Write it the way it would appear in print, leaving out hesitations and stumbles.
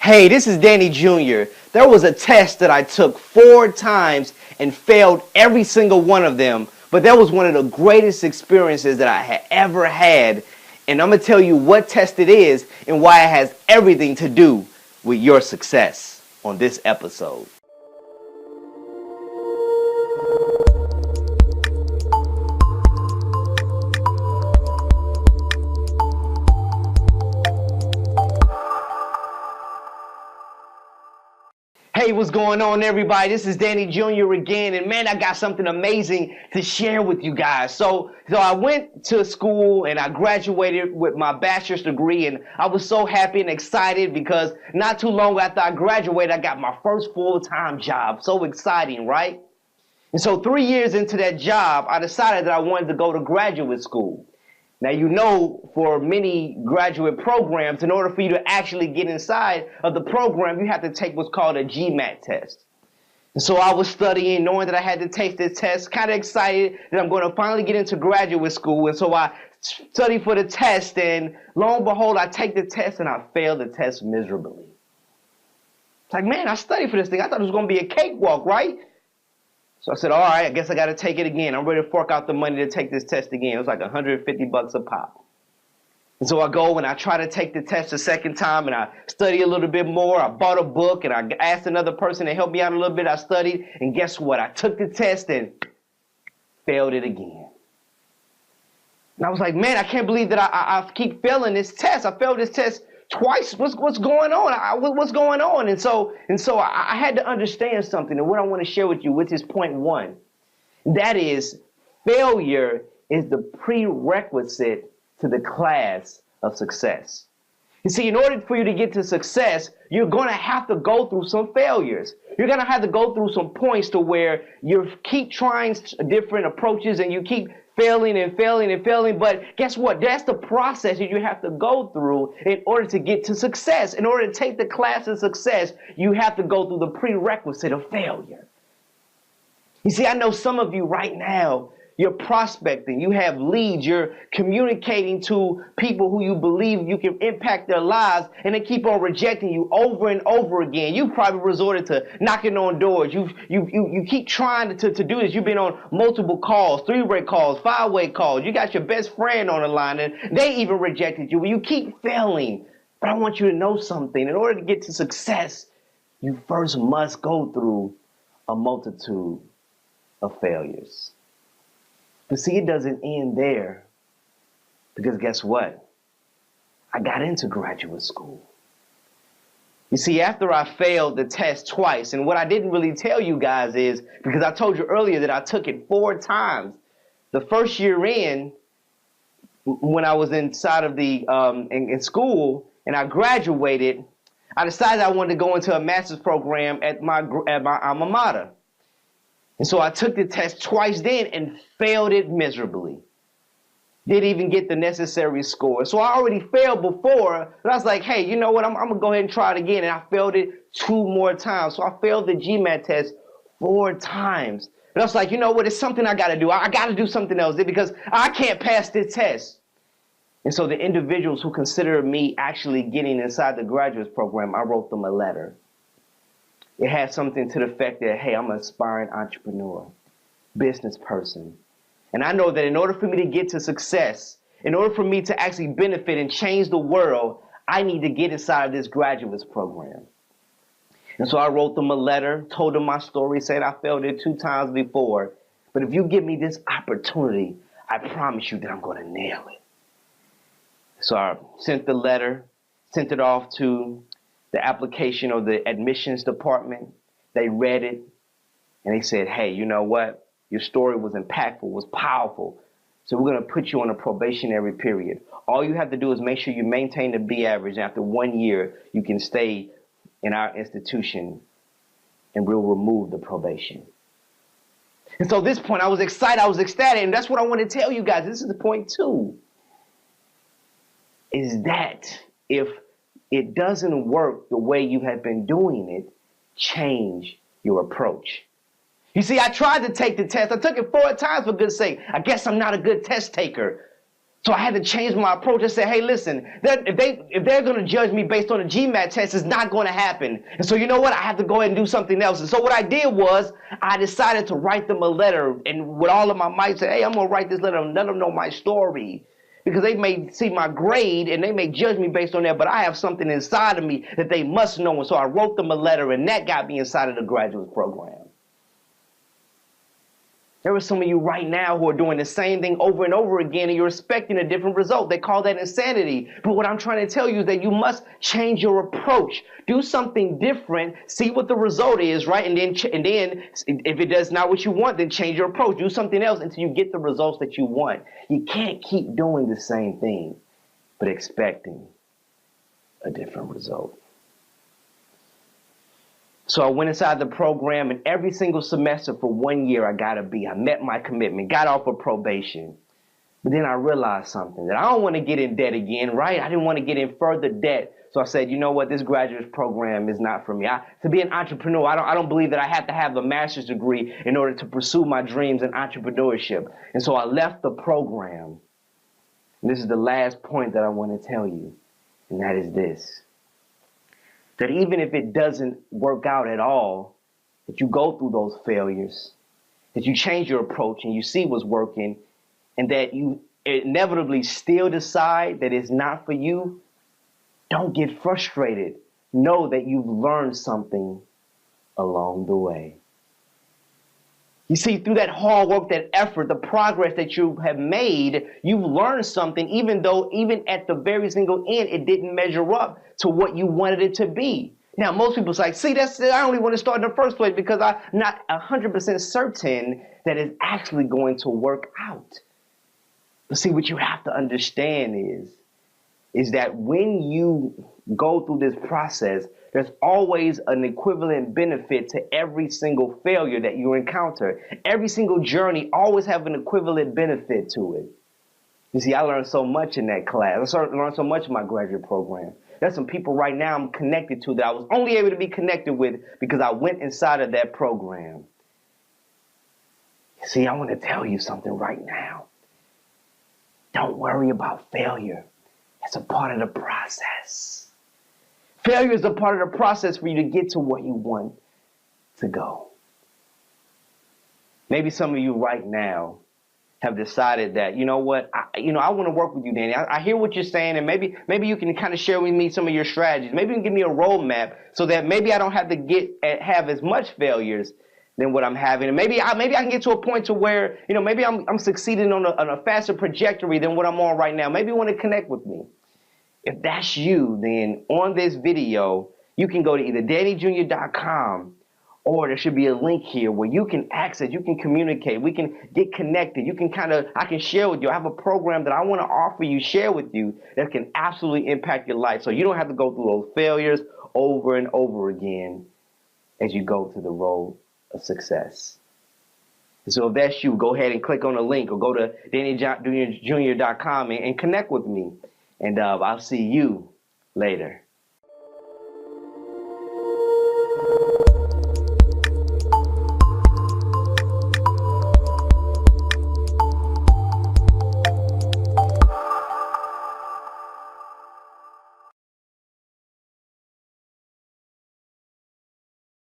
Hey, this is Danny Jr. There was a test that I took 4 times and failed every single one of them, but that was one of the greatest experiences that I had ever had. And I'm going to tell you what test it is and why it has everything to do with your success on this episode. Hey, what's going on, everybody? This is Danny Jr. again, and man, I got something amazing to share with you guys. So I went to school and I graduated with my bachelor's degree, and I was so happy and excited because not too long after I graduated, I got my first full-time job. So exciting, right? And so 3 years into that job, I decided that I wanted to go to graduate school. Now, you know, for many graduate programs, in order for you to actually get inside of the program, you have to take what's called a GMAT test. And so I was studying, knowing that I had to take this test, kind of excited that I'm going to finally get into graduate school. And so I studied for the test, and lo and behold, I take the test, and I failed the test miserably. It's like, man, I studied for this thing. I thought it was going to be a cakewalk, right? So I said, all right, I guess I got to take it again. I'm ready to fork out the money to take this test again. It was like $150 a pop. And so I go and I try to take the test a second time, and I study a little bit more. I bought a book and I asked another person to help me out a little bit. I studied, and guess what? I took the test and failed it again. And I was like, man, I can't believe that I keep failing this test. I failed this test twice. What's going on? What's going on? And so I had to understand something, and what I want to share with you, which is point one. That is, failure is the prerequisite to the class of success. You see, in order for you to get to success, you're going to have to go through some failures. You're going to have to go through some points to where you keep trying different approaches and you keep failing and failing and failing. But guess what? That's the process that you have to go through in order to get to success. In order to take the class of success, you have to go through the prerequisite of failure. You see, I know some of you right now, you're prospecting, you have leads, you're communicating to people who you believe you can impact their lives, and they keep on rejecting you over and over again. You've probably resorted to knocking on doors. You keep trying to do this. You've been on multiple calls, 3-way calls, 5-way calls. You got your best friend on the line, and they even rejected you. You keep failing. But I want you to know something. In order to get to success, you first must go through a multitude of failures. But see, it doesn't end there, because guess what? I got into graduate school. You see, after I failed the test twice, and what I didn't really tell you guys is, because I told you earlier that I took it 4 times. The first year in, when I was inside of the in school and I graduated, I decided I wanted to go into a master's program at my alma mater. And so I took the test twice then and failed it miserably. Didn't even get the necessary score. So I already failed before, but I was like, hey, you know what? I'm going to go ahead and try it again. And I failed it 2 more times. So I failed the GMAT test 4 times. But I was like, you know what? It's something I got to do. I got to do something else because I can't pass this test. And so the individuals who considered me actually getting inside the graduate program, I wrote them a letter. It had something to the effect that, hey, I'm an aspiring entrepreneur, business person. And I know that in order for me to get to success, in order for me to actually benefit and change the world, I need to get inside of this graduates program. And so I wrote them a letter, told them my story, said I failed it 2 times before. But if you give me this opportunity, I promise you that I'm going to nail it. So I sent the letter, sent it off to the application of the admissions department. They read it and they said, hey, you know what? Your story was impactful, was powerful. So we're going to put you on a probationary period. All you have to do is make sure you maintain the B average. After 1 year, you can stay in our institution and we'll remove the probation. And so at this point, I was excited, I was ecstatic, and that's what I want to tell you guys. This is the point 2. Is that if it doesn't work the way you have been doing it, change your approach. You see, I tried to take the test. I took it 4 times for goodness sake. I guess I'm not a good test taker. So I had to change my approach and say, hey, listen, if they're going to judge me based on a GMAT test, it's not going to happen. And so you know what? I have to go ahead and do something else. And so what I did was I decided to write them a letter, and with all of my might say, hey, I'm going to write this letter and let them know my story. Because they may see my grade and they may judge me based on that, but I have something inside of me that they must know. And so I wrote them a letter, and that got me inside of the graduate program. There are some of you right now who are doing the same thing over and over again, and you're expecting a different result. They call that insanity. But what I'm trying to tell you is that you must change your approach. Do something different. See what the result is, right? And then if it does not what you want, then change your approach. Do something else until you get the results that you want. You can't keep doing the same thing, but expecting a different result. So I went inside the program, and every single semester for 1 year, I got a B. I met my commitment, got off of probation. But then I realized something, that I don't want to get in debt again, right? I didn't want to get in further debt. So I said, you know what? This graduate program is not for me. To be an entrepreneur, I don't believe that I have to have a master's degree in order to pursue my dreams in entrepreneurship. And so I left the program. And this is the last point that I want to tell you, and that is this. That even if it doesn't work out at all, that you go through those failures, that you change your approach and you see what's working, and that you inevitably still decide that it's not for you, don't get frustrated. Know that you've learned something along the way. You see, through that hard work, that effort, the progress that you have made, you've learned something, even though even at the very single end, it didn't measure up to what you wanted it to be. Now, most people say, see, I only want to start in the first place because I'm not 100% certain that it's actually going to work out. But see, what you have to understand is that when you go through this process, there's always an equivalent benefit to every single failure that you encounter. Every single journey always have an equivalent benefit to it. You see, I learned so much in that class. I learned so much in my graduate program. There's some people right now I'm connected to that I was only able to be connected with because I went inside of that program. See, I want to tell you something right now. Don't worry about failure. It's a part of the process. Failure is a part of the process for you to get to where you want to go. Maybe some of you right now have decided that, you know what, I want to work with you, Danny. I hear what you're saying, and maybe you can kind of share with me some of your strategies. Maybe you can give me a roadmap so that maybe I don't have to have as much failures than what I'm having. And maybe I can get to a point to where, maybe I'm succeeding on a faster trajectory than what I'm on right now. Maybe you want to connect with me. If that's you, then on this video, you can go to either DannyJr.com, or there should be a link here where you can access, you can communicate, we can get connected. I can share with you. I have a program that I want to offer you, share with you, that can absolutely impact your life. So you don't have to go through those failures over and over again as you go to the road of success. And so if that's you, go ahead and click on the link or go to DannyJr.com and connect with me. And I'll see you later.